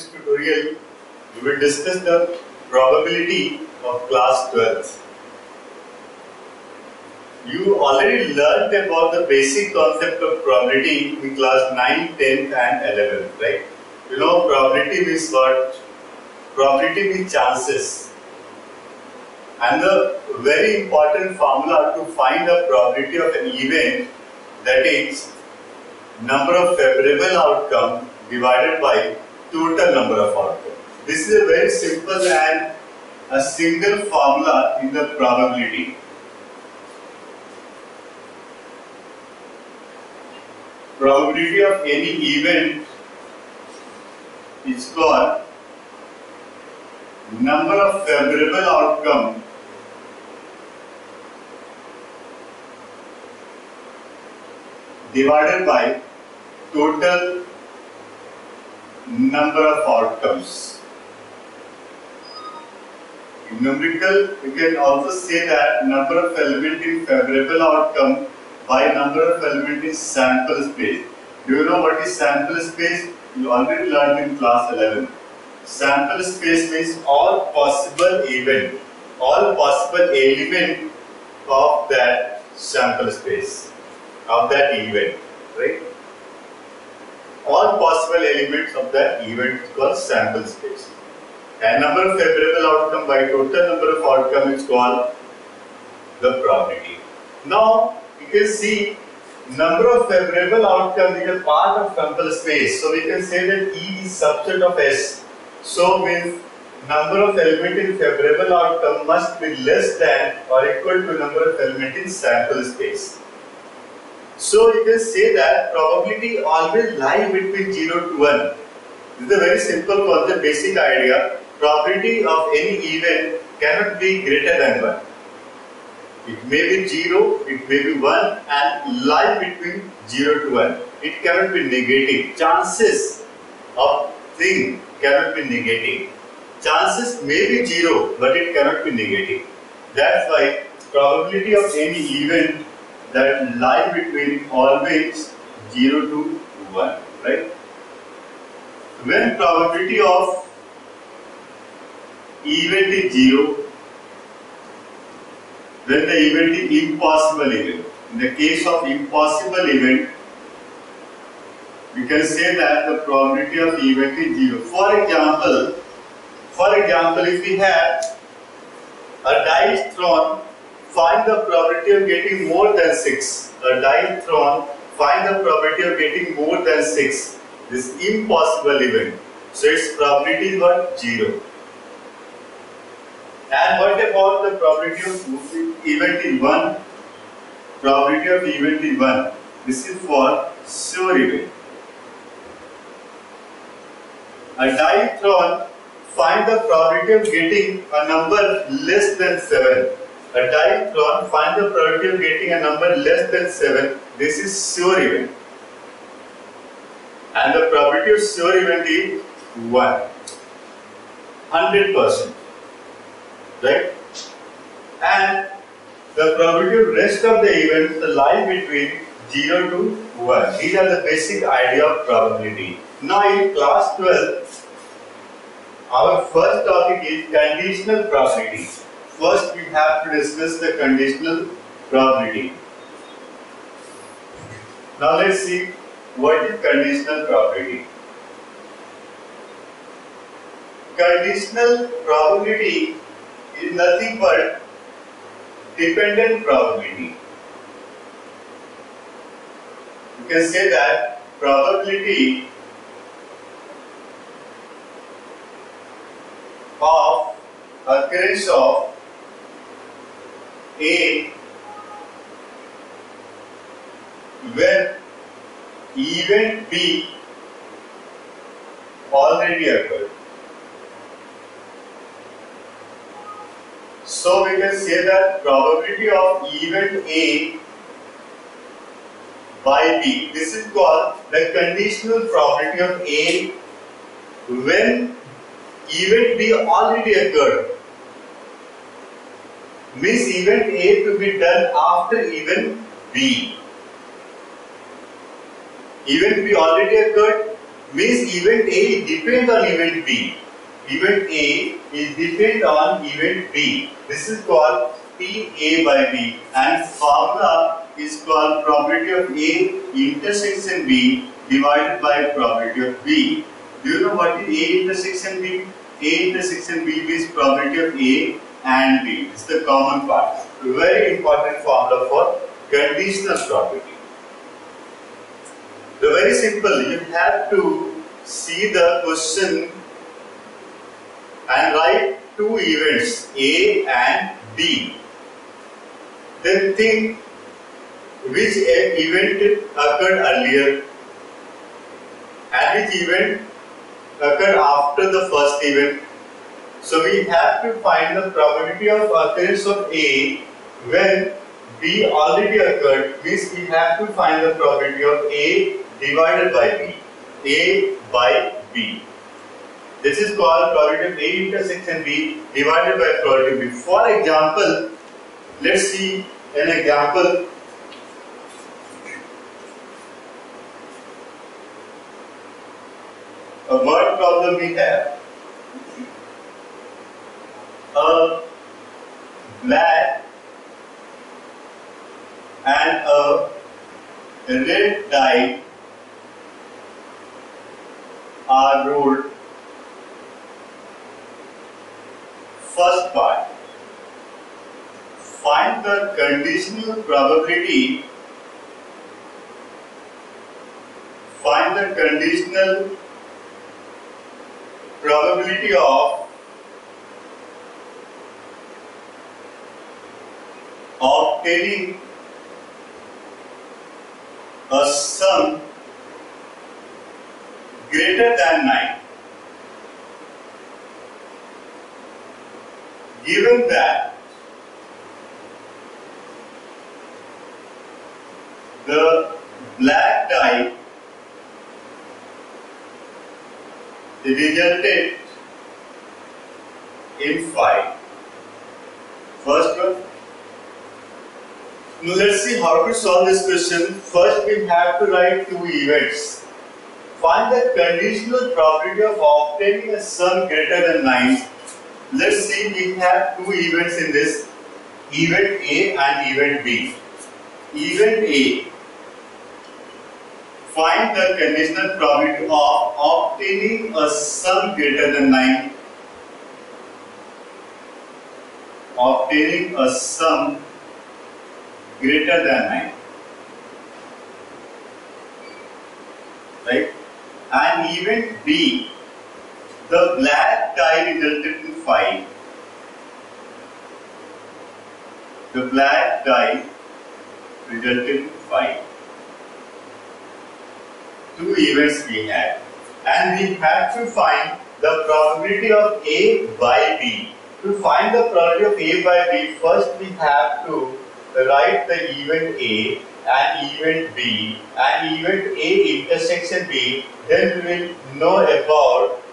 this tutorial, we will discuss the probability of class 12th. You already learned about the basic concept of probability in class 9, 10th and 11th, right? You know probability means what? Probability means chances. And the very important formula to find the probability of an event, that is number of favorable outcome divided by total number of outcomes. This is a very simple and a single formula in the probability. Probability of any event is called number of favorable outcome divided by total number of outcomes. In numerical, you can also say that number of elements in favorable outcome by number of elements in sample space. Do you know what is sample space? You already learned in class 11. Sample space means all possible event, all possible element of that sample space, of that event, right? All possible elements of that event is called sample space. And number of favorable outcome by total number of outcome is called the probability. Now you can see number of favorable outcome is a part of sample space. So we can say that E is subset of S. So means number of elements in favorable outcome must be less than or equal to number of elements in sample space. So you can say that probability always lies between 0 to 1. This is a very simple concept, basic idea. Probability of any event cannot be greater than 1. It may be 0, it may be 1 and lie between 0 to 1. It cannot be negative. Chances of thing cannot be negative. Chances may be 0 but it cannot be negative. That's why probability of any event that lie between always 0 to 1, right? When probability of event is 0, when the event is impossible event. In the case of impossible event, we can say that the probability of event is 0. For example, if we have a die thrown, find the probability of getting more than 6. A die thrown, find the probability of getting more than 6. This impossible event. So its probability is what? 0. And what about the probability of event in 1? Probability of event in 1. This is for sure event. A die thrown, find the probability of getting a number less than 7. A die thrown, find the probability of getting a number less than 7. This is sure event. And the probability of sure event is 1. 100%. Right? And the probability of rest of the events lie between 0 to 1. These are the basic idea of probability. Now in class 12, our first topic is conditional probability. First we have to discuss the conditional probability. Now let's see what is conditional probability. Conditional probability is nothing but dependent probability. You can say that probability of occurrence of A when event B already occurred. So we can say that probability of event A by B. This is called the conditional probability of A when event B already occurred. Means event A to be done after event B. Event B already occurred, means event A depends on event B. Event A is depend on event B. This is called PA by B, and formula is called probability of A intersection B divided by probability of B. Do you know what is A intersection B? A intersection B is probability of A and B. It's the common part. Very important formula for conditional probability. The very simple. You have to see the question and write two events A and B. Then think which event occurred earlier and which event occurred after the first event. So we have to find the probability of occurrence of A when B already occurred, means we have to find the probability of A divided by B. A by B. This is called probability of A intersection B divided by probability of B. For example, let's see an example. A word problem we have. A black and a red die are rolled. First part. Find the conditional probability. Find the conditional probability of obtaining a sum greater than 9. Given that the black die resulted in 5. First one. Now let's see how to solve this question. First we have to write two events. Find the conditional probability of obtaining a sum greater than 9. Let's see, we have two events in this. Event A and event B. Event A. Find the conditional probability of obtaining a sum greater than 9. Obtaining a sum greater than 9. Right? And event B, the black die resulted in 5. The black die resulted in 5. Two events we had, and we have to find the probability of A by B. To find the probability of A by B, first we have to write the event A and event B and event A intersection B. Then we will know about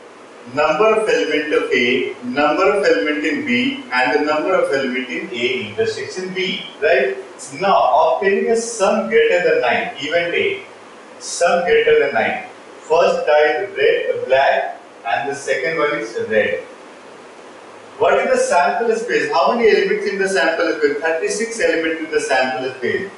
number of element of A, number of element in B, and the number of element in A intersection B. Right? Now obtaining a sum greater than 9, event A, sum greater than 9. First die is red, black, and the second one is red. What is the sample space? How many elements in the sample space? 36 elements in the sample space.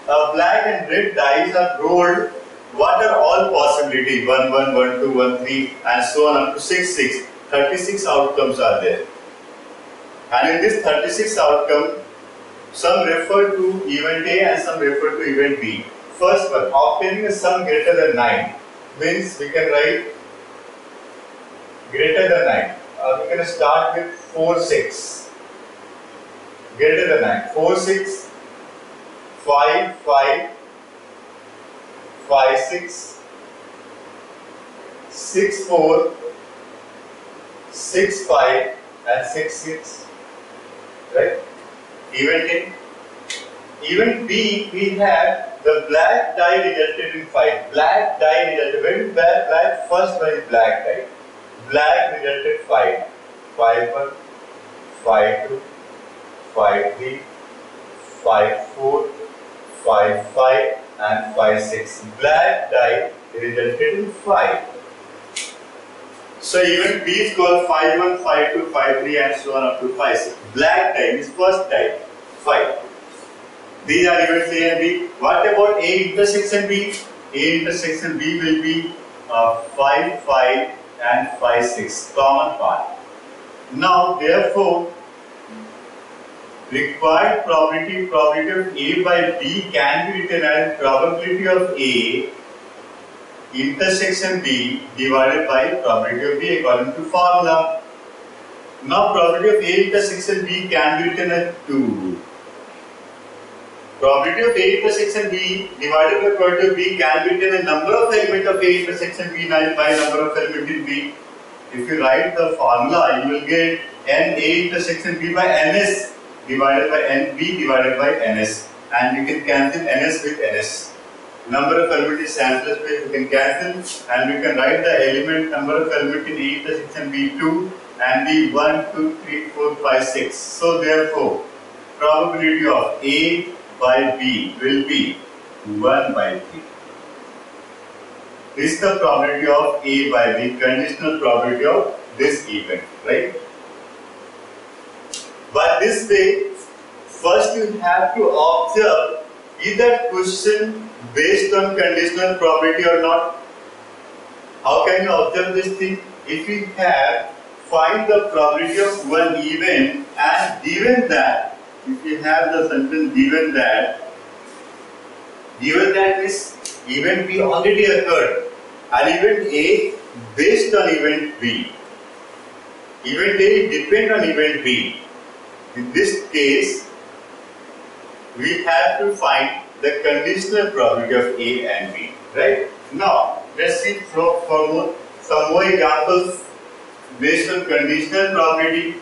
Black and red dice are rolled. What are all possibilities? 1, 1, 1, 2, 1, 3, and so on up to 6, 6. 36 outcomes are there. And in this 36 outcome, some refer to event A and some refer to event B. First one, obtaining a sum greater than 9 means we can write greater than 9. We can start with 4, 6. Greater than 9. 4, 6, 5, 5, 5, 6, 6, 4, 6, 5, and 6, 6. Right? Event A. Event B, we have the black die resulted in 5. Black die resulted. When black, first one is black die. Black resulted 5. 5, 1, 5, 2, 5, 3, 5, 4, 5, 5, and 5, 6. Black die resulted in 5. So event B is called phi 1, phi 2, phi 3 and so on up to phi 6. Black type is first type, phi. These are events A and B. What about A intersection B? A intersection B will be phi 5 and phi 6, common part. Now therefore, required probability of A by B can be written as probability of A intersection B divided by probability of B according to formula. Now probability of A intersection B can be written as 2. Probability of A intersection B divided by probability of B can be written as number of elements of A intersection B by number of elements in B. If you write the formula, you will get N A intersection B by NS divided by NB divided by NS, and you can cancel NS with NS. Number of elements is sample space, you can cancel, and we can write the element number of elements in A intersection B 2 and B 1, 2, 3, 4, 5, 6. So therefore, probability of A by B will be 1 by 3. This is the probability of A by B, conditional probability of this event, right? But this way, first you have to observe, is that question based on conditional probability or not? How can you observe this thing? If you have find the probability of one event and given that, if you have the sentence given that this event B already occurred and event A based on event B. Event A depends on event B. In this case, we have to find the conditional probability of A and B, right? Now, let's see some more examples based on conditional probability.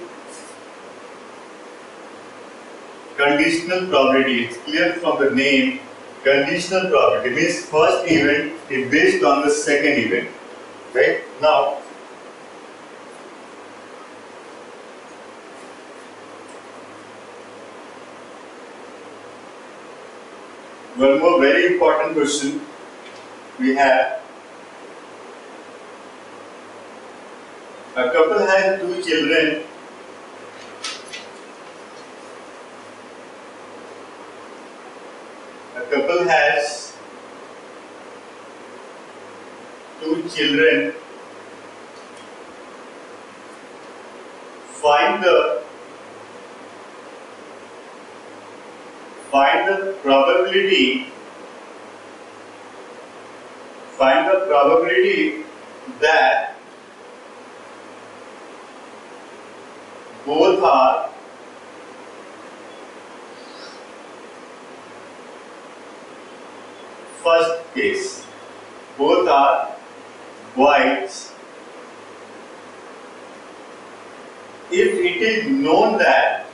Conditional probability, it's clear from the name. Conditional probability means first event is based on the second event, right? Now, one more very important question we have. A couple has two children. A couple has two children. Find the probability. Find the probability that both are first case. Both are whites. If it is known that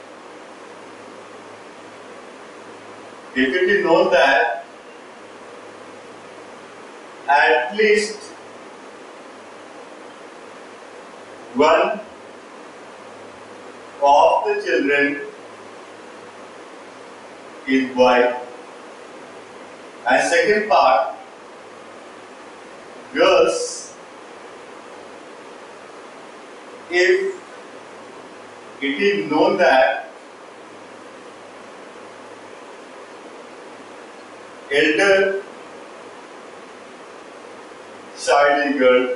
at least one of the children is white, and second part, girls, if it is known that elder child is girl.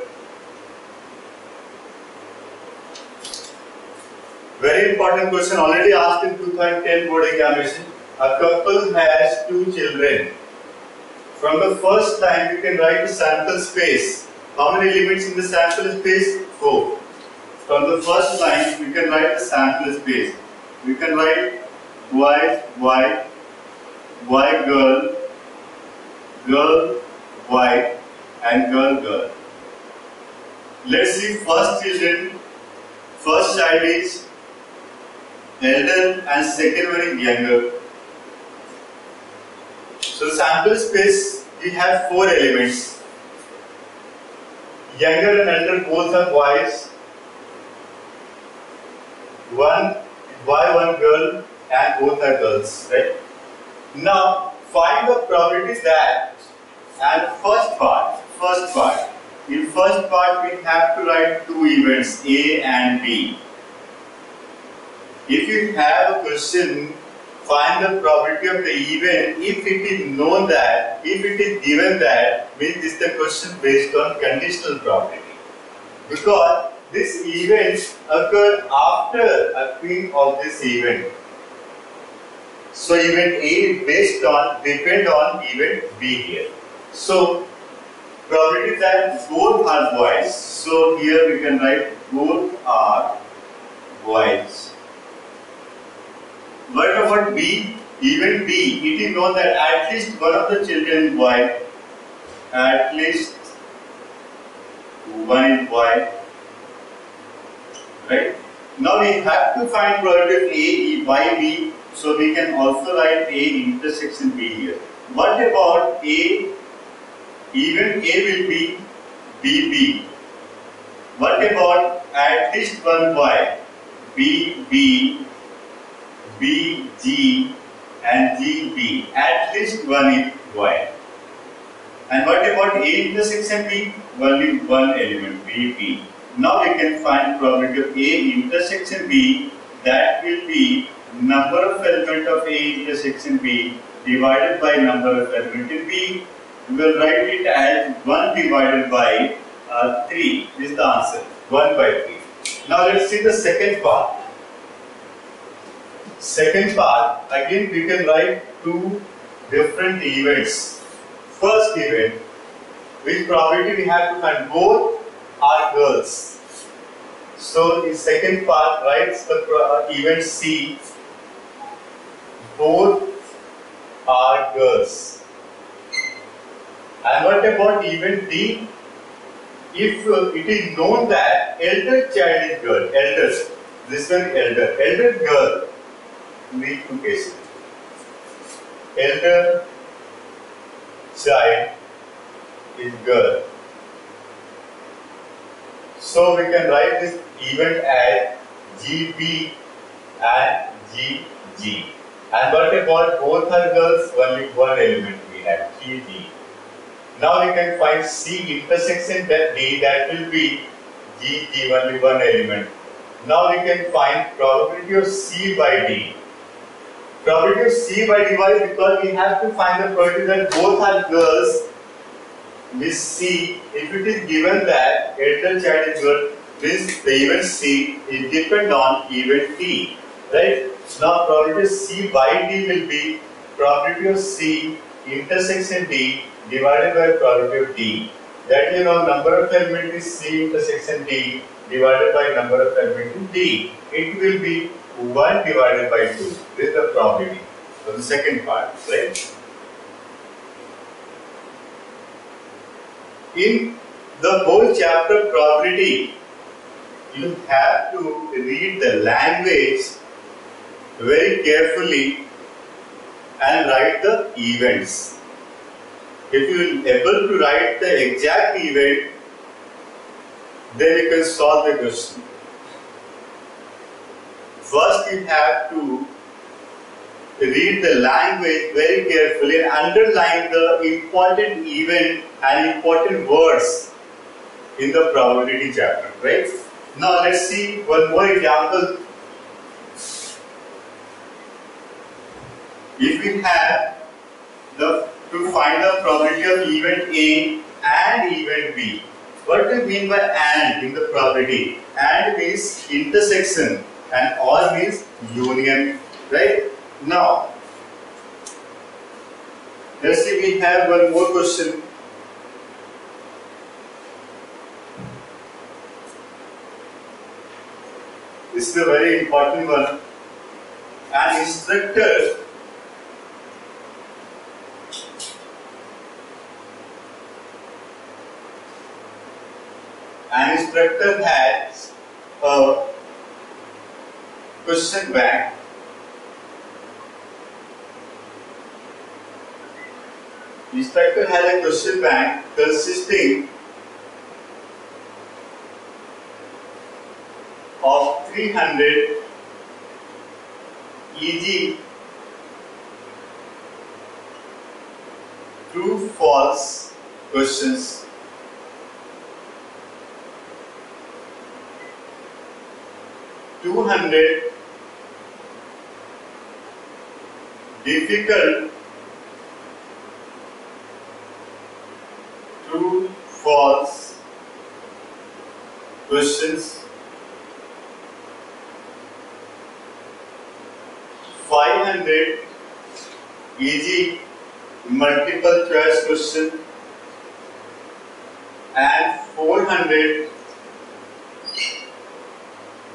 Very important question already asked in 2010 board examination. A couple has two children. From the first time you can write the sample space. How many elements in the sample space? 4. From the first line we can write the sample space. We can write boy, girl, girl, boy, and girl. Let's see first children. First child is elder and second one is younger. So sample space, we have 4 elements. Younger and elder both are boys. One boy, one girl, and both are girls, right? Now find the probability that, and first part, in first part we have to write two events A and B. If you have a question, find the probability of the event. If it is known that, if it is given that, means this is the question based on conditional probability. Because this event occurred after occurring of this event. So event A is depend on event B here. So probability that both are voids. So here we can write both are voids. What about B? Event B, it is known that at least one of the children is void. At least one is void. Right? Now we have to find probability of A by B. So we can also write A intersection B here. What about A? Even A will be BB. What about at least one Y? BB, BG and GB. At least one is Y. And what about A intersection B? Only one element, BB. Now we can find probability of A intersection B. That will be number of element of A intersection B divided by number of element in B. We will write it as 1 divided by 3. This is the answer. 1 by 3. Now let's see the second part. Second part, again we can write two different events. First event, which probability we have to find, both are girls. So in second part writes the event C, both are girls. And what about event D? If it is known that elder child is girl, elders, this one elder girl, need two cases. Elder child is girl. So we can write this event as GB and GG. And what about both are girls? Only one element we have, GG. Now we can find C intersection D, that will be GG, only one element. Now we can find probability of C by D. Probability of C by D, why? Because we have to find the probability that both are girls. With C, if it is given that elder child is girl, means the event C is depend on event D, right? Now probability of C by D will be probability of C intersection D divided by probability of D. That you know, number of element is C intersection D divided by number of element in D. It will be 1 divided by 2. This is the probability for the second part, right? In the whole chapter probability, you have to read the language very carefully and write the events. If you are able to write the exact event, then you can solve the question. First you have to read the language very carefully and underline the important event and important words in the probability chapter, right? Now let's see one more example. If we have to find the probability of event A and event B, what do we mean by and in the probability? And means intersection and or means union, right? Now, let's see, we have one more question. This is a very important one. An instructor has a question bank. Instructor has a question bank consisting of 300 e.g. true false questions 200 difficult true false questions, 500 easy multiple choice question, and 400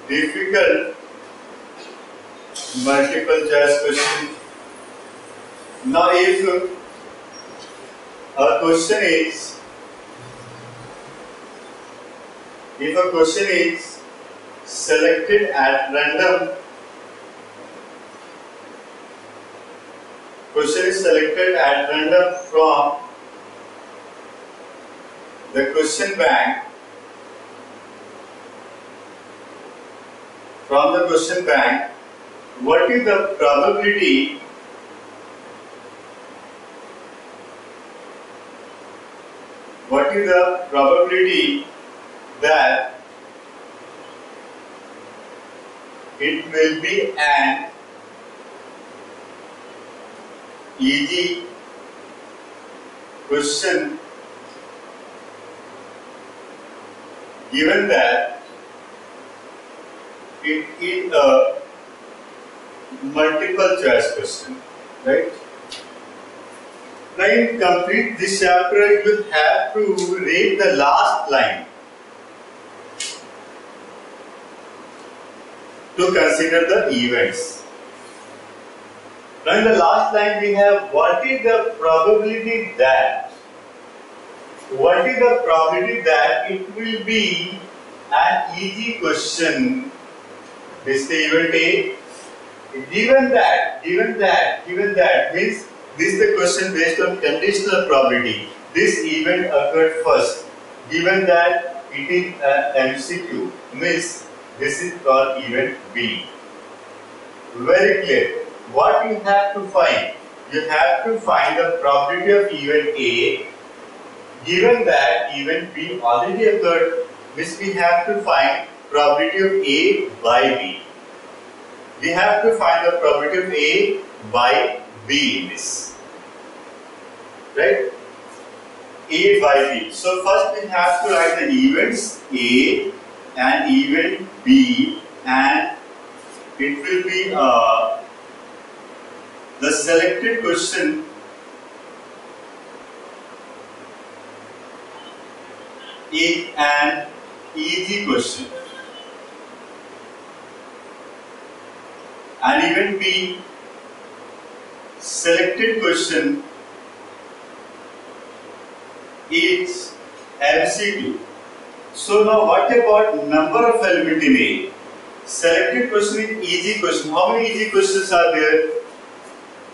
difficult multiple choice question. Now if a question is selected at random, from the question bank, what is the probability that it will be an easy question given that it is a multiple choice question, right? Now in complete this chapter you have to read the last line to consider the events. Now in the last line we have what is the probability that it will be an easy question. This is the event A. Given that means this is the question based on conditional probability. This event occurred first. Given that it is an MCQ, means this is called event B. Very clear. What you have to find? You have to find the probability of event A. Given that event B already occurred, means we have to find probability of A by B. We have to find the probability of A by B in this. Right? A by B. So first we have to write the events A and event B, and it will be the selected question is an easy question, and event B selected question is MCQ. So now what about number of element in A? Selected question is easy question. How many easy questions are there?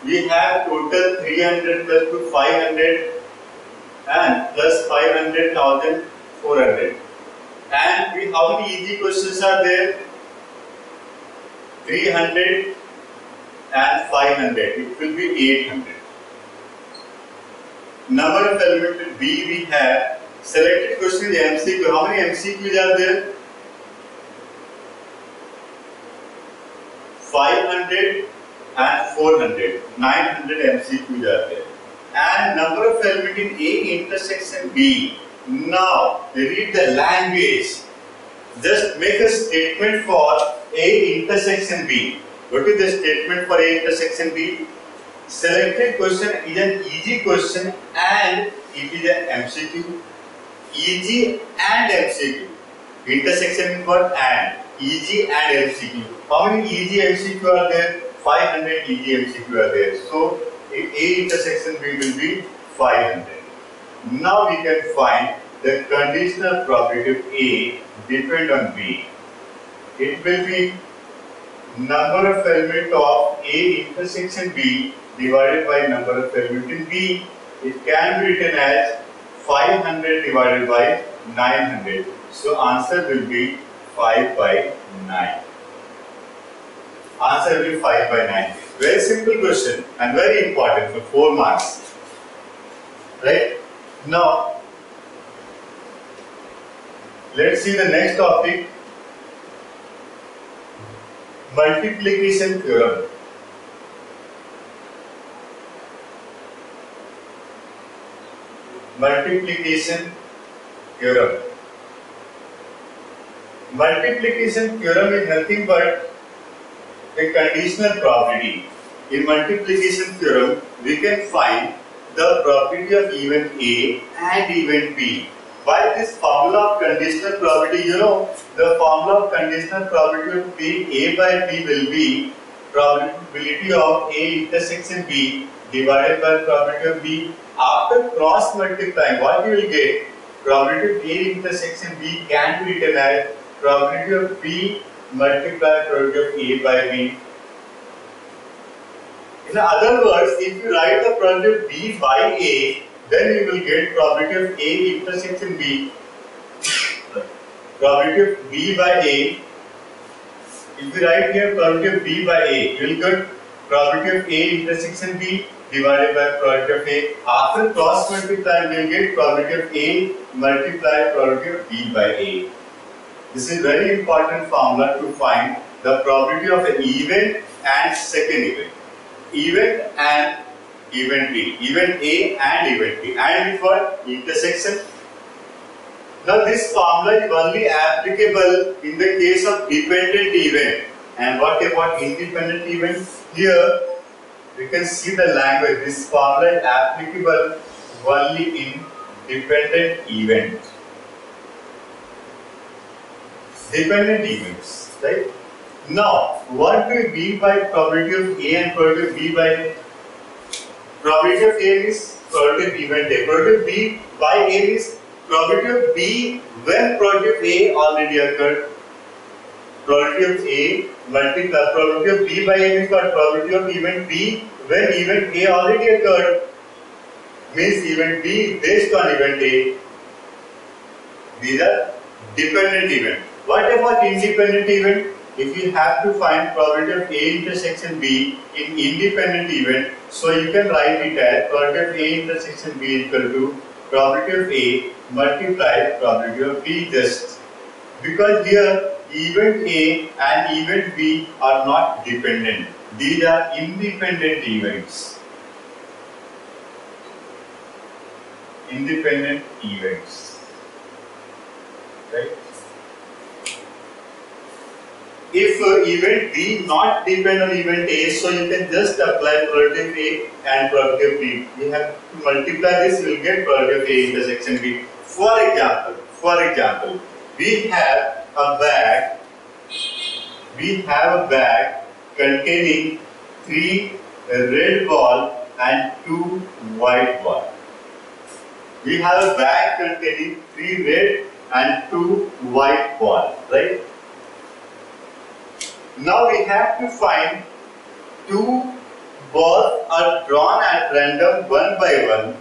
We have total 300 plus to 500 and plus 500,000 400. And how many easy questions are there? 300 and 500. It will be 800. Number of element in B we have. Selected question is MCQ. How many MCQs are there? 500 and 400. 900 MCQs are there. And number of element in A intersection B. Now read the language. Just make a statement for A intersection B. What is the statement for A intersection B? Selected question is an easy question and it is an MCQ. Easy and MCQ. Intersection for and. Easy and MCQ. How many easy MCQ are there? 500 easy MCQ are there. So A intersection B will be 500. Now we can find the conditional probability of A depend on B. It will be number of element of A intersection B divided by number of element in B. It can be written as 500 divided by 900. So answer will be 5 by 9. Answer will be 5 by 9. Very simple question and very important for 4 marks. Right? Now, let's see the next topic. multiplication theorem. Multiplication theorem. Multiplication theorem is nothing but a conditional property. In multiplication theorem, we can find the property of event A and event B. By this formula of conditional property, you know, the formula of conditional property of A by B will be probability of A intersection B divided by probability of B. After cross multiplying, what you will get? Probability of A intersection B can be written as probability of B multiplied probability of A by B. In other words, if you write the probability of B by A, then you will get probability of A intersection B. Probability of B by A. If you write here probability of B by A, you will get probability of A intersection B divided by probability of A. After cross multiplying, you will get probability of A multiplied probability of B by A. This is very important formula to find the probability of an event and second event. Event and event B. Event A and event B. And with what? Intersection. Now this formula is only applicable in the case of dependent event. And what about independent event? Here you can see the language. This formula is applicable only in dependent event. Dependent events, right? Now, what do we mean by probability of A and probability of B by A? Probability of A is probability of event A. Probability of B by A is probability of B when probability of A already occurred. Probability of A multiplied probability of B by A is what? Probability of event B when event A already occurred. Means event B based on event A. These are dependent events. What about independent event? If you have to find probability of A intersection B in independent event, so you can write it as probability of A intersection B equal to probability of A multiplied probability of B, just because here event A and event B are not dependent. These are independent events. Independent events. Right? If event B not depend on event A, so you can just apply probability of A and probability of B. You have to multiply this, you will get probability of A intersection B. For example, we have a bag containing 3 red ball and 2 white ball. We have a bag containing 3 red and 2 white ball, right? Now we have to find 2 balls are drawn at random one by one.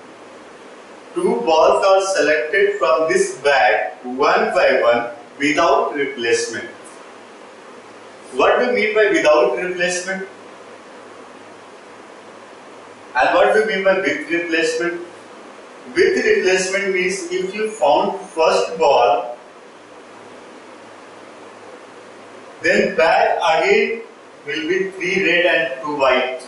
2 balls are selected from this bag one by one without replacement. What do you mean by without replacement? And what do you mean by with replacement? With replacement means if you found first ball, then bag again will be 3 red and 2 white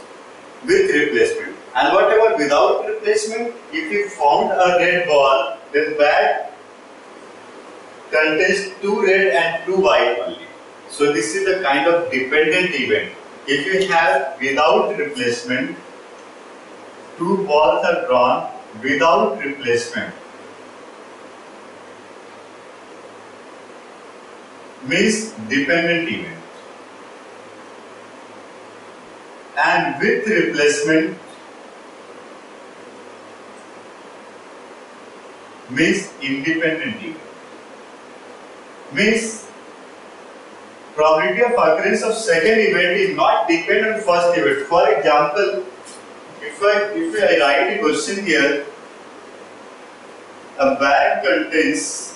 with replacement. And what about without replacement? If you found a red ball, then bag contains 2 red and 2 white only. So this is the kind of dependent event. If you have without replacement, 2 balls are drawn without replacement, means dependent event. And with replacement means independent event. Means probability of occurrence of second event is not dependent on first event. For example, if I write a question here, a bag contains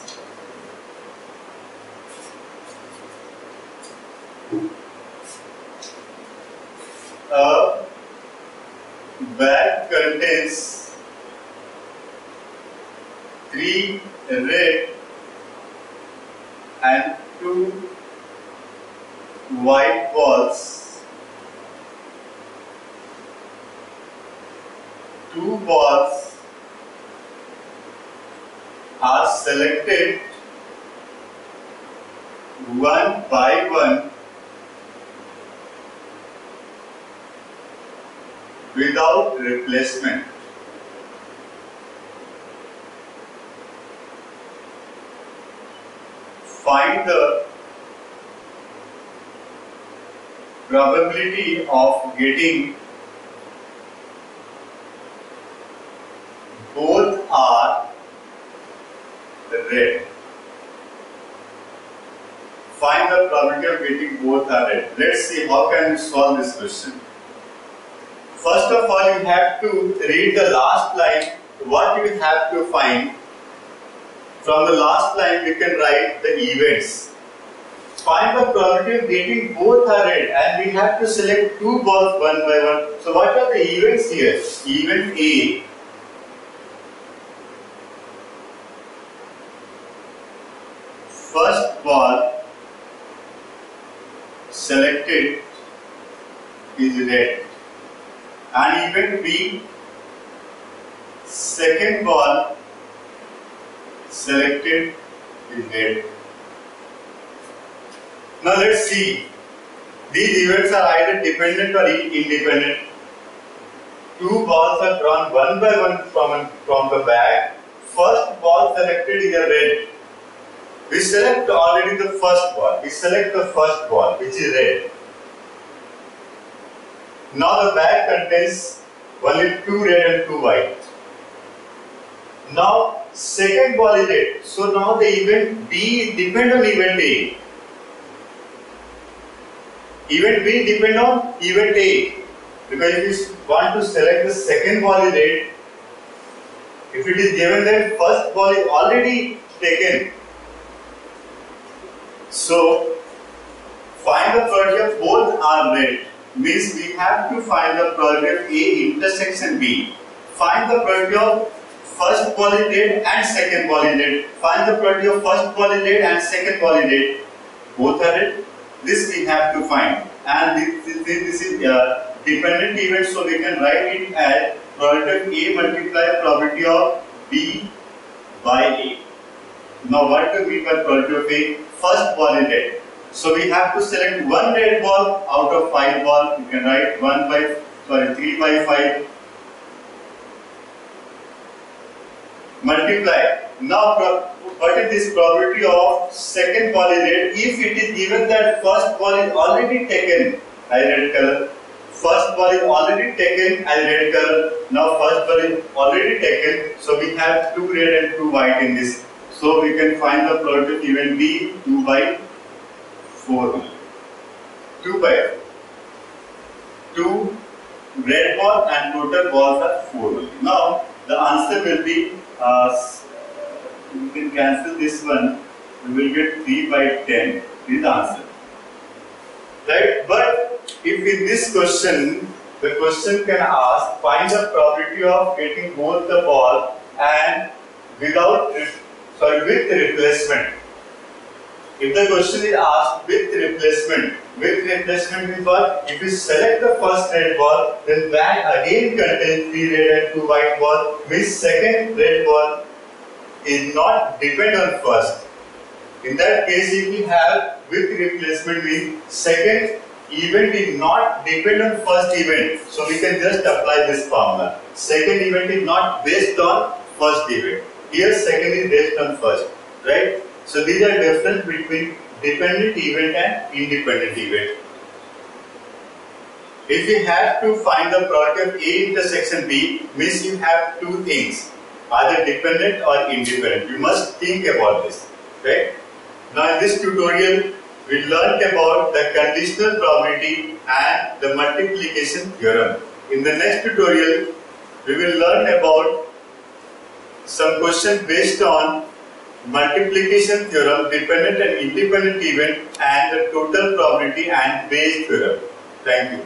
contains 3 red and 2 white balls, 2 balls are selected one by one without replacement. Find the probability of getting both are red. Find the probability of getting both are red. Let's see how can we solve this question. First of all, you have to read the last line. What you have to find? From the last line, we can write the events. Find the probability of getting both are red, and we have to select 2 balls one by one. So what are the events here? Event A. First ball selected is red. And event B, second ball selected is red. Now let's see. These events are either dependent or independent. 2 balls are drawn one by one from the bag. First ball selected is a red. We select already the first ball. We select the first ball, which is red. Now the bag contains only 2 red and 2 white. Now second ball is red. So now the event B depends on event A. Event B depends on event A. Because if you want to select the second ball is red, if it is given that first ball is already taken. So find the probability of both are red. Means we have to find the probability of A intersection B. Find the probability of first ball is red and second ball is red. Find the probability of first ball is red and second ball is red. Both are red. This we have to find. And this is dependent event, so we can write it as probability of A multiply probability of B by A. Now what do we mean by probability of A? First ball is red. So we have to select one red ball out of 5 balls. You can write 3 by 5. Multiply. Now what is this probability of second ball is red? If it is given that first ball is already taken as red color. First ball is already taken as red color. Now first ball is already taken. So we have 2 red and 2 white in this. So we can find the probability of event B 2 by 4. 2 by 2 red ball and total balls are 4. Now the answer will be, we can cancel this one, we will get 3 by 10. This is the answer. Right? But if in this question, the question can ask, find the probability of getting both the ball and with replacement. If the question is asked with replacement means what? If you select the first red ball, then bag again contains 3 red and 2 white balls, means second red ball is not depend on first. In that case, if you have with replacement means second event is not depend on first event. So we can just apply this formula. Second event is not based on first event. Here second is based on first. Right? So these are difference between dependent event and independent event. If you have to find the product of A intersection B, means you have 2 things, either dependent or independent. You must think about this. Right? Now in this tutorial, we learned about the conditional probability and the multiplication theorem. In the next tutorial, we will learn about some questions based on multiplication theorem, dependent and independent event, and the total probability and Bayes theorem. Thank you.